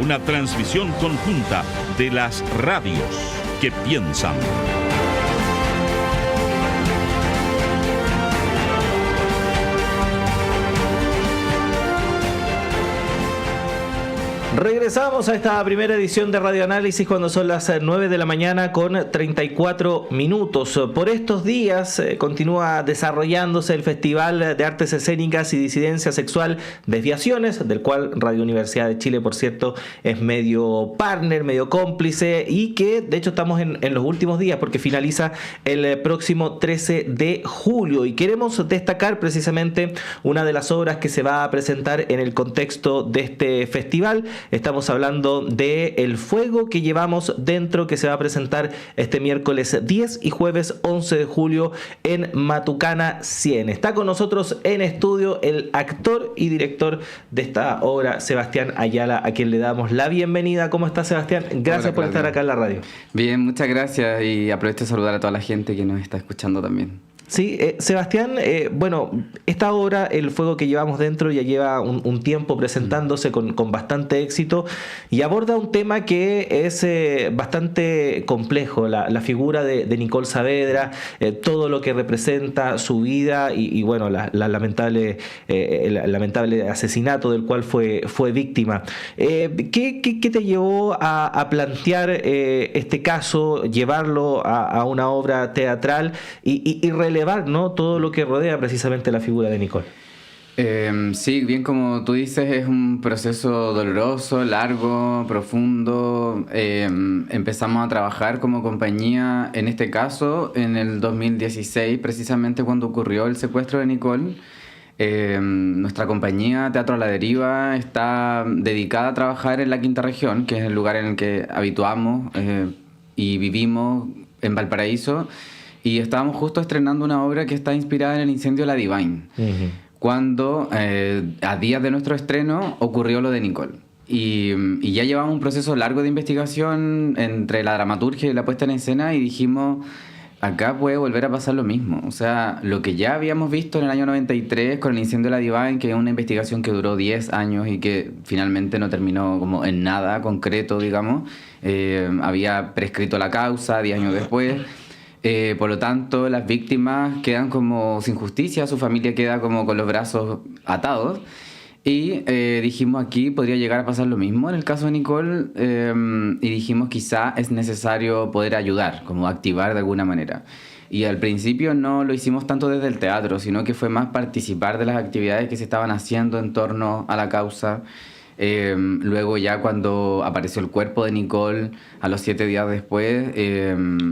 una transmisión conjunta de las radios que piensan. Regresamos a esta primera edición de Radio Análisis cuando son las 9 de la mañana con 34 minutos. Por estos días continúa desarrollándose el Festival de Artes Escénicas y Disidencia Sexual Desviaciones, del cual Radio Universidad de Chile, por cierto, es medio partner, medio cómplice, y que de hecho estamos en los últimos días porque finaliza el próximo 13 de julio. Y queremos destacar precisamente una de las obras que se va a presentar en el contexto de este festival. Estamos hablando de El Fuego que llevamos dentro, que se va a presentar este miércoles 10 y jueves 11 de julio en Matucana 100. Está con nosotros en estudio el actor y director de esta obra, Sebastián Ayala, a quien le damos la bienvenida. ¿Cómo está, Sebastián? Gracias. Hola, por estar acá en la radio. Bien, muchas gracias, y aprovecho de saludar a toda la gente que nos está escuchando también. Sí, Sebastián, bueno, esta obra, El Fuego que llevamos dentro, ya lleva un tiempo presentándose con bastante éxito y aborda un tema que es bastante complejo, la figura de Nicole Saavedra, todo lo que representa su vida y bueno, el lamentable asesinato del cual fue víctima. ¿Qué te llevó a plantear este caso, llevarlo a una obra teatral y relevar, ¿no?, todo lo que rodea precisamente la figura de Nicole? Sí, bien como tú dices, es un proceso doloroso, largo, profundo. Empezamos a trabajar como compañía, en este caso, en el 2016, precisamente cuando ocurrió el secuestro de Nicole. Nuestra compañía Teatro a la Deriva está dedicada a trabajar en la Quinta Región, que es el lugar en el que habituamos y vivimos en Valparaíso. Y estábamos justo estrenando una obra que está inspirada en el incendio de la Divine. Uh-huh. Cuando, a días de nuestro estreno, ocurrió lo de Nicole. Y ya llevamos un proceso largo de investigación entre la dramaturgia y la puesta en escena, y dijimos, acá puede volver a pasar lo mismo. O sea, lo que ya habíamos visto en el año 93 con el incendio de la Divine, que es una investigación que duró 10 años y que finalmente no terminó como en nada concreto, digamos. Había prescrito la causa 10 años después. Por lo tanto, las víctimas quedan como sin justicia, su familia queda como con los brazos atados. Y dijimos, aquí podría llegar a pasar lo mismo en el caso de Nicole, y dijimos, quizá es necesario poder ayudar, como activar de alguna manera. Y al principio no lo hicimos tanto desde el teatro, sino que fue más participar de las actividades que se estaban haciendo en torno a la causa. Luego ya cuando apareció el cuerpo de Nicole, a los 7 días después,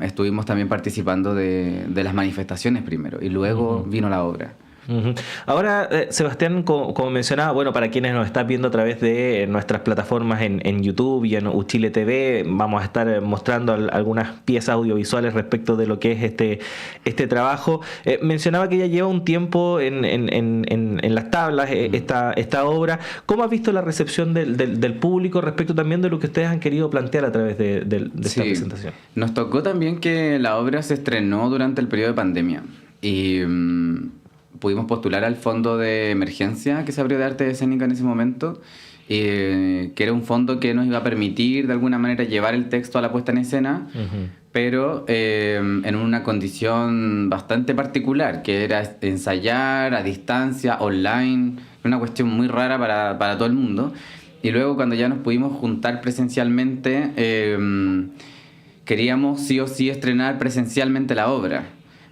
estuvimos también participando de las manifestaciones primero, y luego vino la obra. Uh-huh. Ahora, Sebastián, como mencionaba, bueno, para quienes nos están viendo a través de nuestras plataformas en YouTube y en Uchile TV, vamos a estar mostrando algunas piezas audiovisuales respecto de lo que es este trabajo. Mencionaba que ya lleva un tiempo en las tablas esta obra. ¿Cómo has visto la recepción del público respecto también de lo que ustedes han querido plantear a través de esta presentación? Nos tocó también que la obra se estrenó durante el periodo de pandemia y pudimos postular al fondo de emergencia que se abrió de arte escénica en ese momento, que era un fondo que nos iba a permitir de alguna manera llevar el texto a la puesta en escena, pero en una condición bastante particular, que era ensayar a distancia, online, una cuestión muy rara para todo el mundo. Y luego, cuando ya nos pudimos juntar presencialmente, queríamos sí o sí estrenar presencialmente la obra.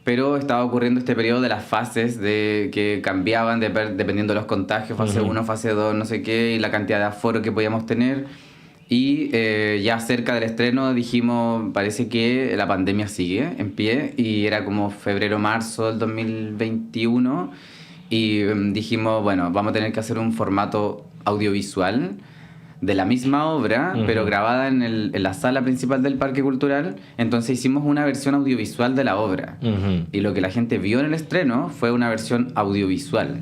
Pero estaba ocurriendo este periodo de las fases que cambiaban dependiendo de los contagios, fase 1, fase 2, no sé qué, y la cantidad de aforo que podíamos tener. Y ya cerca del estreno dijimos, parece que la pandemia sigue en pie, y era como febrero-marzo del 2021, y dijimos, bueno, vamos a tener que hacer un formato audiovisual de la misma obra, pero grabada en la sala principal del Parque Cultural. Entonces hicimos una versión audiovisual de la obra. Y lo que la gente vio en el estreno fue una versión audiovisual,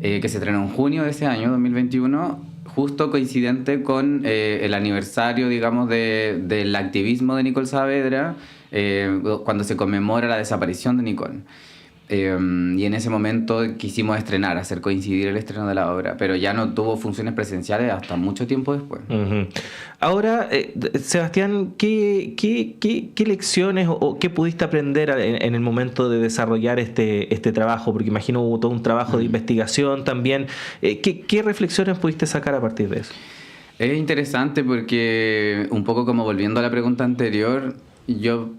que se estrenó en junio de ese año, 2021, justo coincidente con el aniversario, digamos, del activismo de Nicole Saavedra, cuando se conmemora la desaparición de Nicole. y en ese momento quisimos hacer coincidir el estreno de la obra, pero ya no tuvo funciones presenciales hasta mucho tiempo después. Uh-huh. Ahora, Sebastián, ¿qué lecciones o qué pudiste aprender en el momento de desarrollar este trabajo? Porque imagino hubo todo un trabajo de investigación también. ¿Qué reflexiones pudiste sacar a partir de eso? Es interesante porque, un poco como volviendo a la pregunta anterior, yo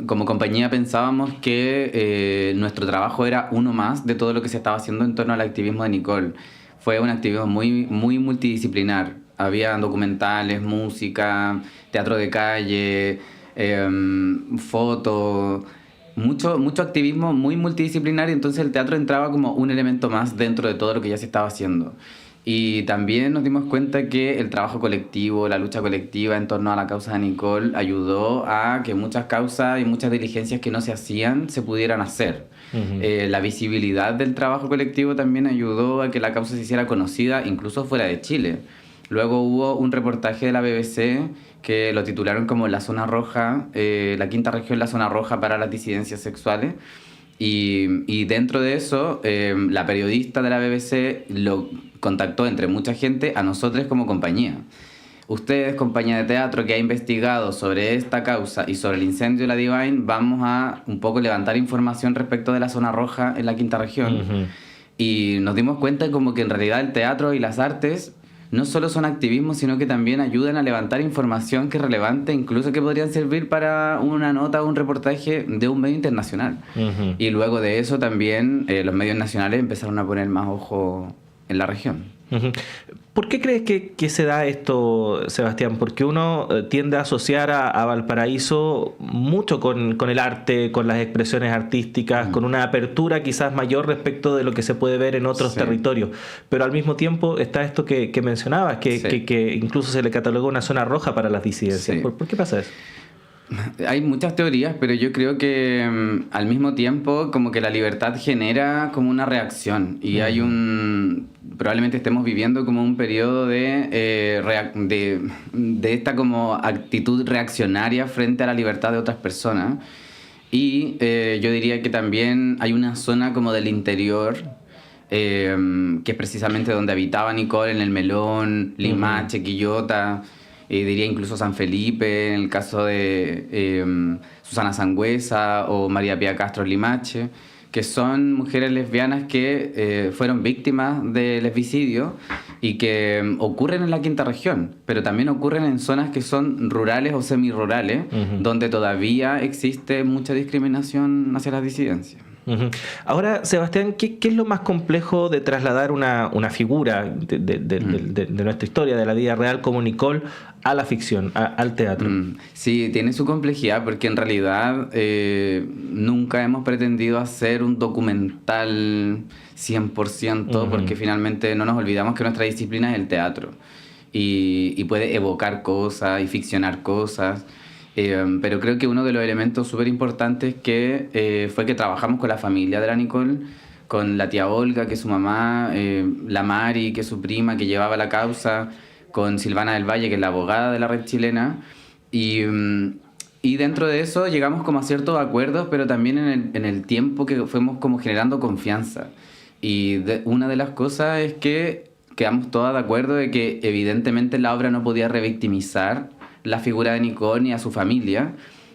como compañía pensábamos que nuestro trabajo era uno más de todo lo que se estaba haciendo en torno al activismo de Nicole. Fue un activismo muy, muy multidisciplinar. Había documentales, música, teatro de calle, foto, mucho activismo muy multidisciplinar, y entonces el teatro entraba como un elemento más dentro de todo lo que ya se estaba haciendo. Y también nos dimos cuenta que el trabajo colectivo, la lucha colectiva en torno a la causa de Nicole ayudó a que muchas causas y muchas diligencias que no se hacían se pudieran hacer. Uh-huh. La visibilidad del trabajo colectivo también ayudó a que la causa se hiciera conocida incluso fuera de Chile. Luego hubo un reportaje de la BBC que lo titularon como La Zona Roja, la quinta región, la Zona Roja para las disidencias sexuales. Y dentro de eso, la periodista de la BBC lo contactó entre mucha gente a nosotros como compañía. Ustedes, compañía de teatro que ha investigado sobre esta causa y sobre el incendio de la Divine, vamos a un poco levantar información respecto de la Zona Roja en la quinta región. Uh-huh. Y nos dimos cuenta como que en realidad el teatro y las artes no solo son activismo, sino que también ayudan a levantar información que es relevante, incluso que podrían servir para una nota o un reportaje de un medio internacional. Uh-huh. Y luego de eso también los medios nacionales empezaron a poner más ojo en la región. Uh-huh. ¿Por qué crees que se da esto, Sebastián? Porque uno tiende a asociar a Valparaíso mucho con el arte, con las expresiones artísticas, con una apertura quizás mayor respecto de lo que se puede ver en otros territorios. Pero al mismo tiempo está esto que mencionabas, que incluso se le catalogó una zona roja para las disidencias. Sí. ¿Por qué pasa eso? Hay muchas teorías, pero yo creo que al mismo tiempo como que la libertad genera como una reacción y hay probablemente estemos viviendo como un periodo de esta como actitud reaccionaria frente a la libertad de otras personas, y yo diría que también hay una zona como del interior que es precisamente donde habitaba Nicole, en el Melón, Limache, Quillota, diría incluso San Felipe, en el caso de Susana Sangüesa o María Pía Castro Limache, que son mujeres lesbianas que fueron víctimas de lesbicidio y que ocurren en la quinta región, pero también ocurren en zonas que son rurales o semirurales, uh-huh, donde todavía existe mucha discriminación hacia las disidencias. Uh-huh. Ahora, Sebastián, ¿qué es lo más complejo de trasladar una figura de nuestra historia, de la vida real como Nicole, a la ficción, al teatro? Sí, tiene su complejidad porque en realidad nunca hemos pretendido hacer un documental 100%, uh-huh, porque finalmente no nos olvidamos que nuestra disciplina es el teatro y puede evocar cosas y ficcionar cosas. Pero creo que uno de los elementos súper importantes fue que trabajamos con la familia de la Nicole, con la tía Olga, que es su mamá, la Mari, que es su prima, que llevaba la causa, con Silvana del Valle, que es la abogada de la red chilena, y dentro de eso llegamos como a ciertos acuerdos, pero también en el tiempo que fuimos como generando confianza. Y una de las cosas es que quedamos todas de acuerdo de que evidentemente la obra no podía revictimizar la figura de Nicole ni a su familia,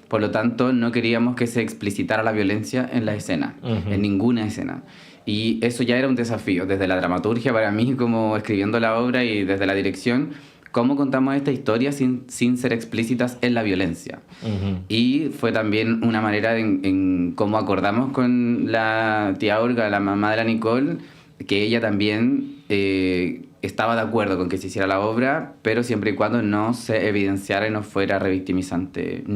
por lo tanto no queríamos que se explicitara la violencia en la escena, uh-huh, en ninguna escena, y eso ya era un desafío desde la dramaturgia para mí, como escribiendo la obra, y desde la dirección, cómo contamos esta historia sin ser explícitas en la violencia. Uh-huh. Y fue también una manera en cómo acordamos con la tía Olga, la mamá de la Nicole, que ella también estaba de acuerdo con que se hiciera la obra, pero siempre y cuando no se evidenciara y no fuera revictimizante en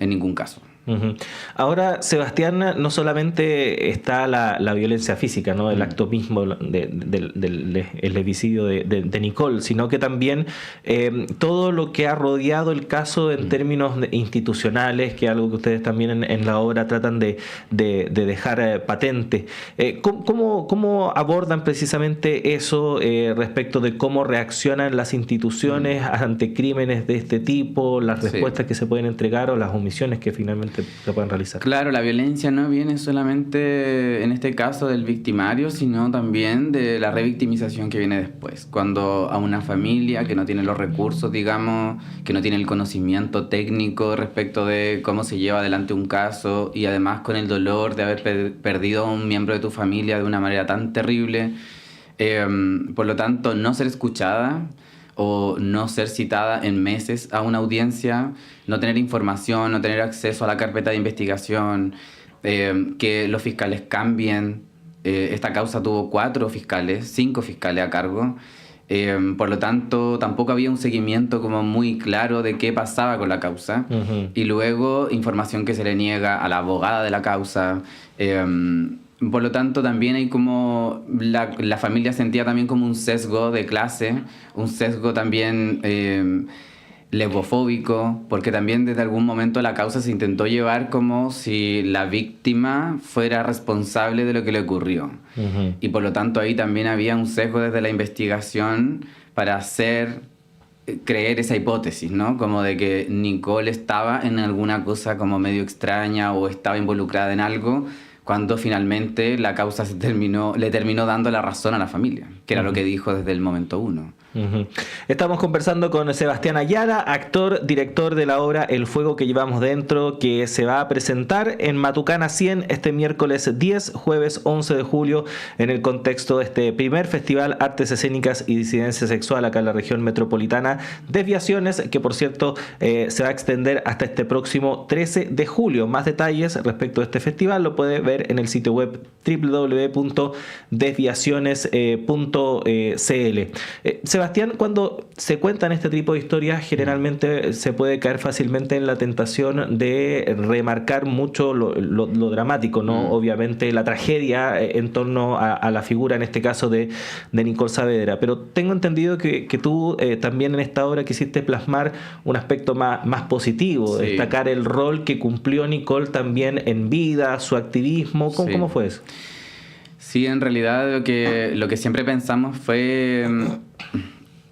ningún caso. Uh-huh. Ahora, Sebastián, no solamente está la violencia física, ¿no? El acto mismo del lesbicidio de Nicole, sino que también todo lo que ha rodeado el caso en términos institucionales, que es algo que ustedes también en la obra tratan de dejar patente. ¿Cómo abordan precisamente eso respecto de cómo reaccionan las instituciones ante crímenes de este tipo, las respuestas que se pueden entregar o las omisiones que finalmente finalmente que pueden realizar. Claro, la violencia no viene solamente en este caso del victimario, sino también de la revictimización que viene después. Cuando a una familia que no tiene los recursos, digamos, que no tiene el conocimiento técnico respecto de cómo se lleva adelante un caso, y además con el dolor de haber perdido a un miembro de tu familia de una manera tan terrible, por lo tanto no ser escuchada o no ser citada en meses a una audiencia, no tener información, no tener acceso a la carpeta de investigación, que los fiscales cambien. Esta causa tuvo 5 fiscales a cargo. Por lo tanto, tampoco había un seguimiento como muy claro de qué pasaba con la causa. Uh-huh. Y luego, información que se le niega a la abogada de la causa. Por lo tanto, también hay como... La familia sentía también como un sesgo de clase, un sesgo también lesbofóbico, porque también desde algún momento la causa se intentó llevar como si la víctima fuera responsable de lo que le ocurrió. Uh-huh. Y por lo tanto ahí también había un sesgo desde la investigación para creer esa hipótesis, ¿no? Como de que Nicole estaba en alguna cosa como medio extraña o estaba involucrada en algo, cuando finalmente la causa le terminó dando la razón a la familia, que era lo que dijo desde el momento 1. Uh-huh. Estamos conversando con Sebastián Ayala, actor, director de la obra El fuego que llevamos dentro, que se va a presentar en Matucana 100 este miércoles 10, jueves 11 de julio, en el contexto de este primer Festival Artes Escénicas y Disidencia Sexual acá en la región metropolitana. Desviaciones, que por cierto se va a extender hasta este próximo 13 de julio. Más detalles respecto a este festival lo puede ver en el sitio web www.desviaciones.cl. Sebastián, cuando se cuentan este tipo de historias, generalmente se puede caer fácilmente en la tentación de remarcar mucho lo dramático, ¿no? Obviamente la tragedia en torno a la figura, en este caso, de Nicole Saavedra. Pero tengo entendido que tú también en esta obra quisiste plasmar un aspecto más positivo, sí. Destacar el rol que cumplió Nicole también en vida, su activismo. ¿Cómo fue eso? Sí, en realidad lo que siempre pensamos fue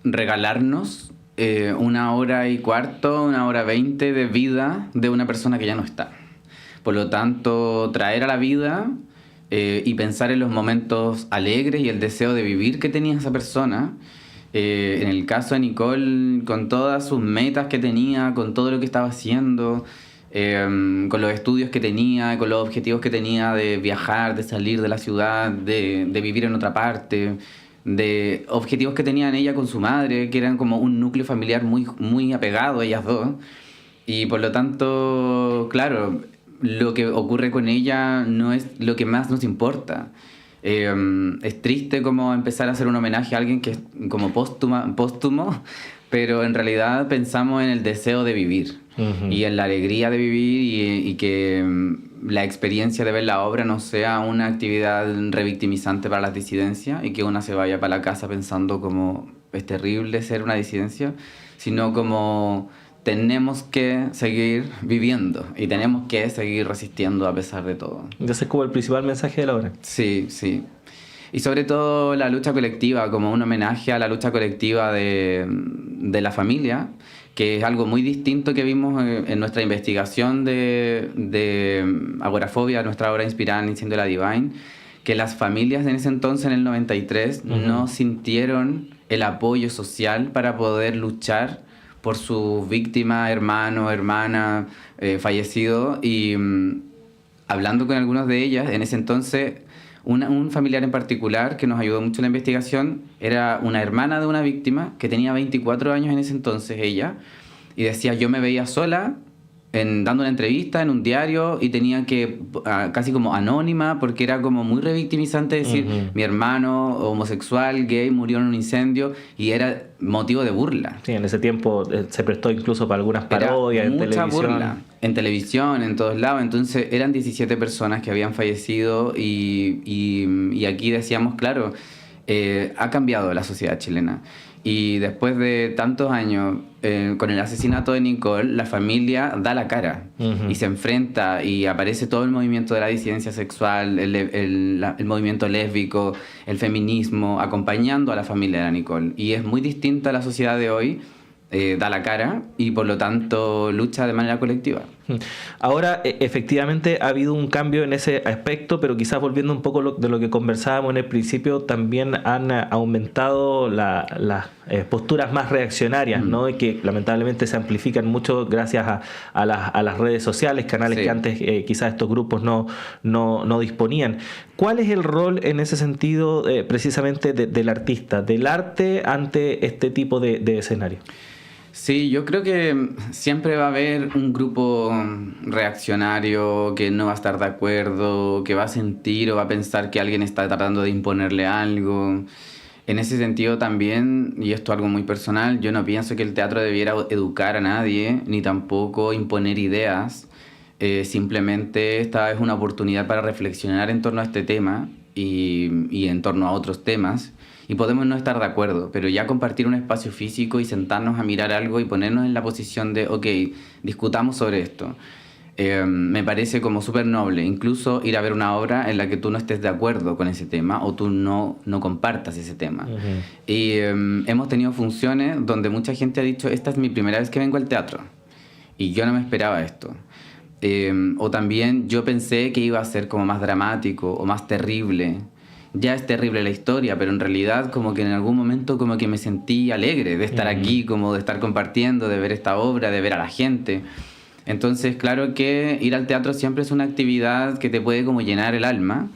regalarnos 1 hora y cuarto, 1 hora 20 de vida de una persona que ya no está. Por lo tanto, traer a la vida y pensar en los momentos alegres y el deseo de vivir que tenía esa persona. En el caso de Nicole, con todas sus metas que tenía, con todo lo que estaba haciendo, con los estudios que tenía, con los objetivos que tenía de viajar, de salir de la ciudad, de vivir en otra parte, de objetivos que tenía en ella con su madre, que eran como un núcleo familiar muy, muy apegado a ellas dos. Y por lo tanto, claro, lo que ocurre con ella no es lo que más nos importa. Es triste como empezar a hacer un homenaje a alguien que es como póstumo, pero en realidad pensamos en el deseo de vivir. Uh-huh. Y en la alegría de vivir y que la experiencia de ver la obra no sea una actividad revictimizante para las disidencias y que una se vaya para la casa pensando como es terrible ser una disidencia, sino como tenemos que seguir viviendo y tenemos que seguir resistiendo a pesar de todo. Ese es como el principal mensaje de la obra. Sí, sí. Y sobre todo la lucha colectiva, como un homenaje a la lucha colectiva de la familia, que es algo muy distinto que vimos en nuestra investigación de agorafobia, nuestra obra inspirada en Incendio de la Divine, que las familias en ese entonces, en el 93, uh-huh, no sintieron el apoyo social para poder luchar por su víctima, hermano, hermana, fallecido. Y hablando con algunos de ellas, en ese entonces, un familiar en particular que nos ayudó mucho en la investigación era una hermana de una víctima que tenía 24 años en ese entonces ella, y decía: yo me veía sola dando una entrevista en un diario y tenía que, casi como anónima, porque era como muy revictimizante decir, uh-huh, mi hermano homosexual, gay, murió en un incendio, y era motivo de burla. Sí, en ese tiempo se prestó incluso para algunas parodias en televisión. Burla, en televisión, en todos lados. Entonces eran 17 personas que habían fallecido y aquí decíamos, claro, ha cambiado la sociedad chilena. Y después de tantos años, con el asesinato de Nicole, la familia da la cara, uh-huh, y se enfrenta, y aparece todo el movimiento de la disidencia sexual, el movimiento lésbico, el feminismo, acompañando a la familia de Nicole. Y es muy distinta a la sociedad de hoy, da la cara y por lo tanto lucha de manera colectiva. Ahora, efectivamente ha habido un cambio en ese aspecto, pero quizás volviendo un poco de lo que conversábamos en el principio, también han aumentado las posturas más reaccionarias, ¿no? Y que lamentablemente se amplifican mucho gracias a las redes sociales, canales que antes quizás estos grupos no disponían. ¿Cuál es el rol en ese sentido precisamente del artista, del arte ante este tipo de escenario? Sí, yo creo que siempre va a haber un grupo reaccionario que no va a estar de acuerdo, que va a sentir o va a pensar que alguien está tratando de imponerle algo. En ese sentido también, y esto es algo muy personal, yo no pienso que el teatro debiera educar a nadie, ni tampoco imponer ideas. Simplemente esta es una oportunidad para reflexionar en torno a este tema y en torno a otros temas. Y podemos no estar de acuerdo, pero ya compartir un espacio físico y sentarnos a mirar algo y ponernos en la posición de, ok, discutamos sobre esto. Me parece como súper noble, incluso ir a ver una obra en la que tú no estés de acuerdo con ese tema o tú no compartas ese tema. Y hemos tenido funciones donde mucha gente ha dicho, esta es mi primera vez que vengo al teatro y yo no me esperaba esto. O también yo pensé que iba a ser como más dramático o más terrible. Ya es terrible la historia, pero en realidad como que en algún momento como que me sentí alegre de estar aquí, como de estar compartiendo, de ver esta obra, de ver a la gente. Entonces, claro que ir al teatro siempre es una actividad que te puede como llenar el alma.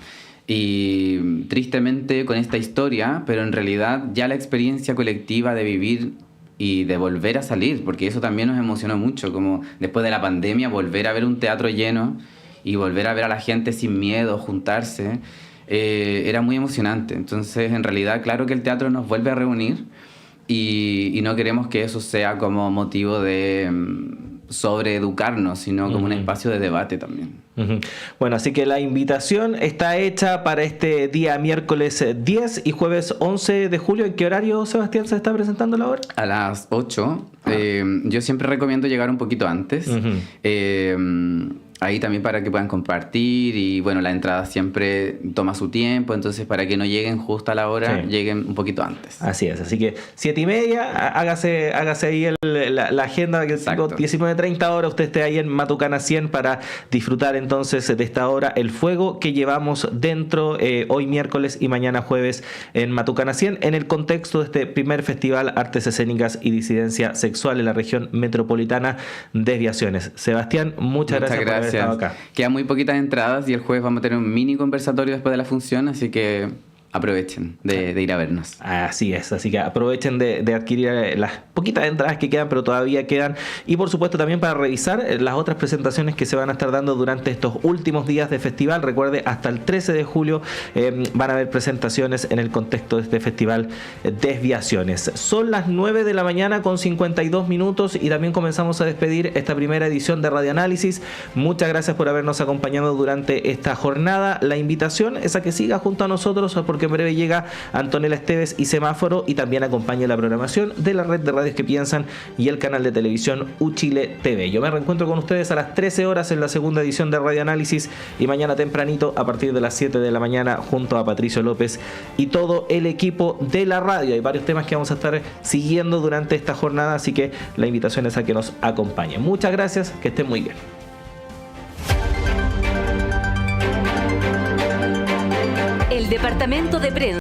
Y tristemente con esta historia, pero en realidad ya la experiencia colectiva de vivir y de volver a salir, porque eso también nos emocionó mucho, como después de la pandemia volver a ver un teatro lleno y volver a ver a la gente sin miedo, juntarse. Era muy emocionante. Entonces, en realidad, claro que el teatro nos vuelve a reunir y no queremos que eso sea como motivo de sobreeducarnos, sino como un espacio de debate también. Bueno, así que la invitación está hecha para este día miércoles 10 y jueves 11 de julio. ¿En qué horario, Sebastián, se está presentando la obra? A las 8. Yo siempre recomiendo llegar un poquito antes. Ahí también para que puedan compartir y bueno, la entrada siempre toma su tiempo, entonces para que no lleguen justo a la hora, lleguen un poquito antes. Así es, así que 7:30, hágase ahí la agenda, que 19:30 horas usted esté ahí en Matucana 100 para disfrutar entonces de esta obra, El Fuego que llevamos dentro hoy miércoles y mañana jueves en Matucana 100, en el contexto de este primer festival Artes Escénicas y Disidencia Sexual en la región metropolitana Desviaciones. Sebastián, muchas gracias por haber estado acá. Quedan muy poquitas entradas y el jueves vamos a tener un mini conversatorio después de la función, así que aprovechen de ir a vernos. Así es, así que aprovechen de adquirir las poquitas entradas que quedan, pero todavía quedan, y por supuesto también para revisar las otras presentaciones que se van a estar dando durante estos últimos días de festival. Recuerde, hasta el 13 de julio van a haber presentaciones en el contexto de este festival Desviaciones. Son las 9 de la mañana con 52 minutos y también comenzamos a despedir esta primera edición de Radioanálisis. Muchas gracias por habernos acompañado durante esta jornada. La invitación es a que siga junto a nosotros, porque en breve llega Antonella Esteves y Semáforo, y también acompaña la programación de la red de radios que piensan y el canal de televisión Uchile TV. Yo me reencuentro con ustedes a las 13 horas en la segunda edición de Radioanálisis y mañana tempranito a partir de las 7 de la mañana junto a Patricio López y todo el equipo de la radio. Hay varios temas que vamos a estar siguiendo durante esta jornada, así que la invitación es a que nos acompañen. Muchas gracias, que estén muy bien. El departamento de prensa